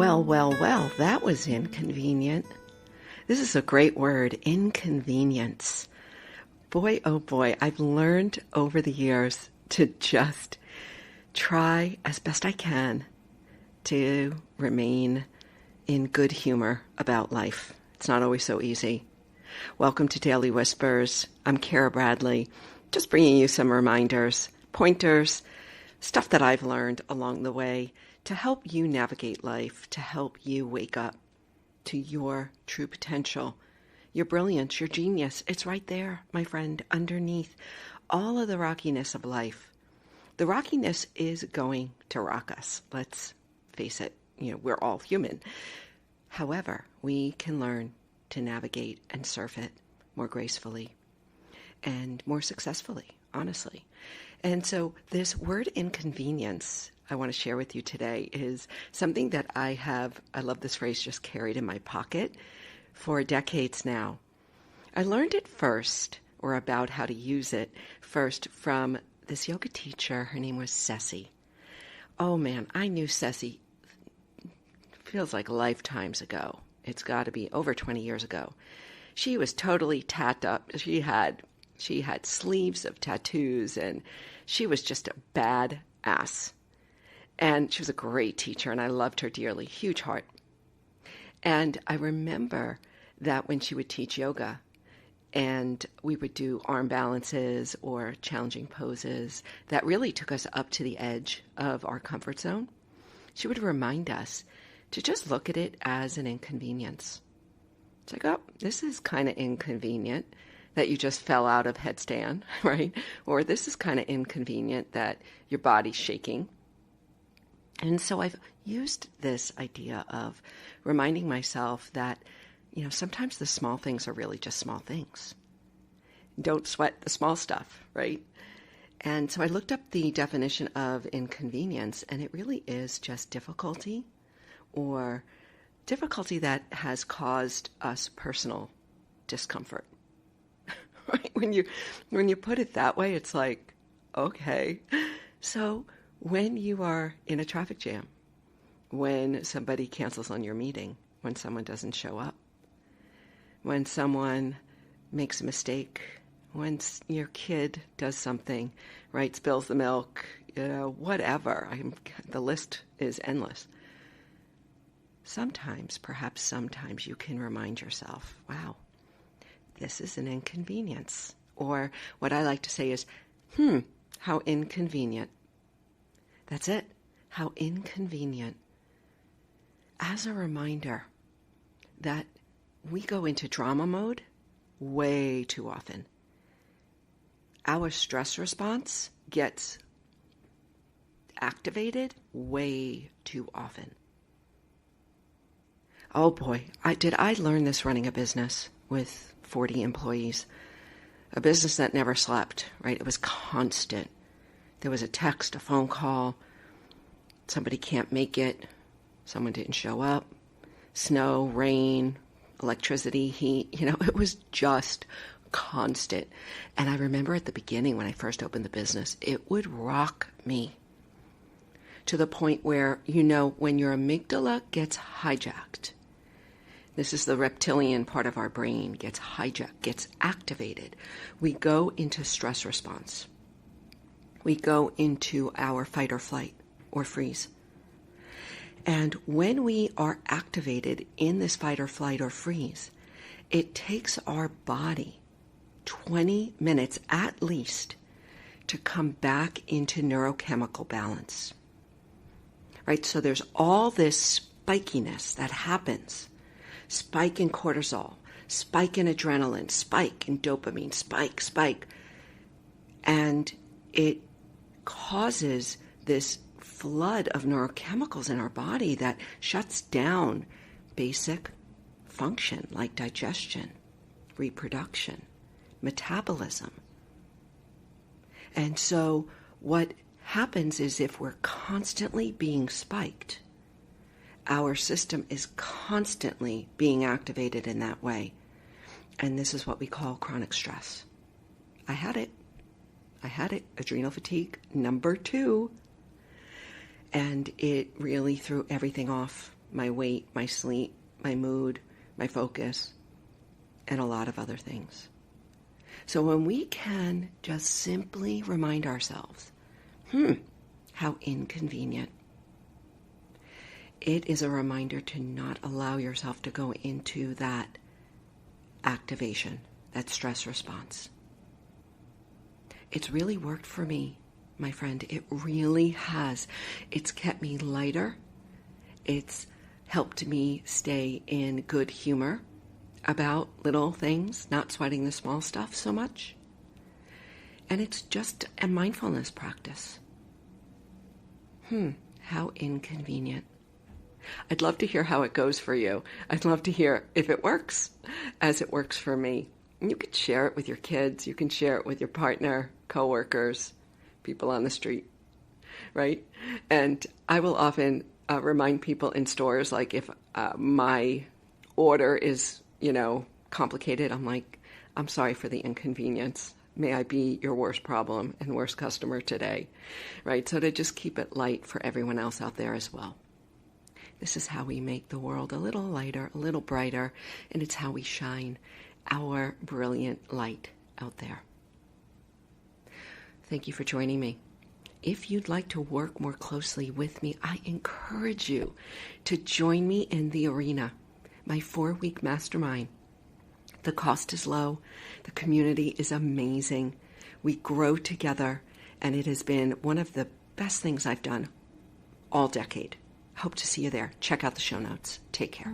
Well, that was inconvenient. This is a great word, inconvenience. Boy, oh boy, I've learned over the years to just try as best I can to remain in good humor about life. It's not always so easy. Welcome to Daily Whispers. I'm Kara Bradley, just bringing you some reminders, pointers, stuff that I've learned along the way to help you navigate life, to help you wake up to your true potential, your brilliance, your genius. It's right there, my friend, underneath all of the rockiness of life. The rockiness is going to rock us. Let's face it, we're all human. However, we can learn to navigate and surf it more gracefully and more successfully, honestly. And so this word inconvenience I want to share with you today is something that I love this phrase, just carried in my pocket for decades now. I learned it first, or about how to use it first, from this yoga teacher. Her name was Ceci. Oh man, I knew Ceci, feels like lifetimes ago. It's got to be over 20 years ago. She was totally tattooed up. She had sleeves of tattoos, and she was just a bad ass. And she was a great teacher, and I loved her dearly. Huge heart. And I remember that when she would teach yoga, and we would do arm balances or challenging poses that really took us up to the edge of our comfort zone, she would remind us to just look at it as an inconvenience. It's like, oh, this is kind of inconvenient that you just fell out of headstand, right? Or this is kind of inconvenient that your body's shaking. And so I've used this idea of reminding myself that, sometimes the small things are really just small things. Don't sweat the small stuff, right? And so I looked up the definition of inconvenience, and it really is just difficulty, or difficulty that has caused us personal discomfort. Right? When you put it that way, it's like, okay. So when you are in a traffic jam, when somebody cancels on your meeting, when someone doesn't show up, when someone makes a mistake, when your kid does something, right, spills the milk, whatever, the list is endless. Perhaps sometimes you can remind yourself, wow, this is an inconvenience. Or what I like to say is, how inconvenient. That's it. How inconvenient. As a reminder that we go into drama mode way too often. Our stress response gets activated way too often. Oh boy, did I learn this running a business with 40 employees. A business that never slept, right? It was constant. There was a text, a phone call, somebody can't make it, someone didn't show up, snow, rain, electricity, heat, it was just constant. And I remember at the beginning when I first opened the business, it would rock me to the point where, when your amygdala gets hijacked, this is the reptilian part of our brain, gets hijacked, gets activated, we go into stress response. We go into our fight or flight or freeze. And when we are activated in this fight or flight or freeze, it takes our body 20 minutes at least to come back into neurochemical balance. Right? So there's all this spikiness that happens. Spike in cortisol, spike in adrenaline, spike in dopamine, spike. And it causes this flood of neurochemicals in our body that shuts down basic function like digestion, reproduction, metabolism. And so what happens is if we're constantly being spiked, our system is constantly being activated in that way. And this is what we call chronic stress. I had it. Adrenal fatigue, number 2. And it really threw everything off. my weight, my sleep, my mood, my focus, and a lot of other things. So when we can just simply remind ourselves, how inconvenient. It is a reminder to not allow yourself to go into that activation, that stress response. It's really worked for me, my friend. It really has. It's kept me lighter. It's helped me stay in good humor about little things, not sweating the small stuff so much. And it's just a mindfulness practice. How inconvenient. I'd love to hear how it goes for you. I'd love to hear if it works as it works for me. You can share it with your kids. You can share it with your partner, coworkers, people on the street, right? And I will often remind people in stores, like if my order is, complicated, I'm like, I'm sorry for the inconvenience. May I be your worst problem and worst customer today, right? So to just keep it light for everyone else out there as well. This is how we make the world a little lighter, a little brighter, and it's how we shine our brilliant light out there. Thank you for joining me. If you'd like to work more closely with me, I encourage you to join me in the arena, my 4-week mastermind. The cost is low. The community is amazing. We grow together, and it has been one of the best things I've done all decade. Hope to see you there. Check out the show notes. Take care.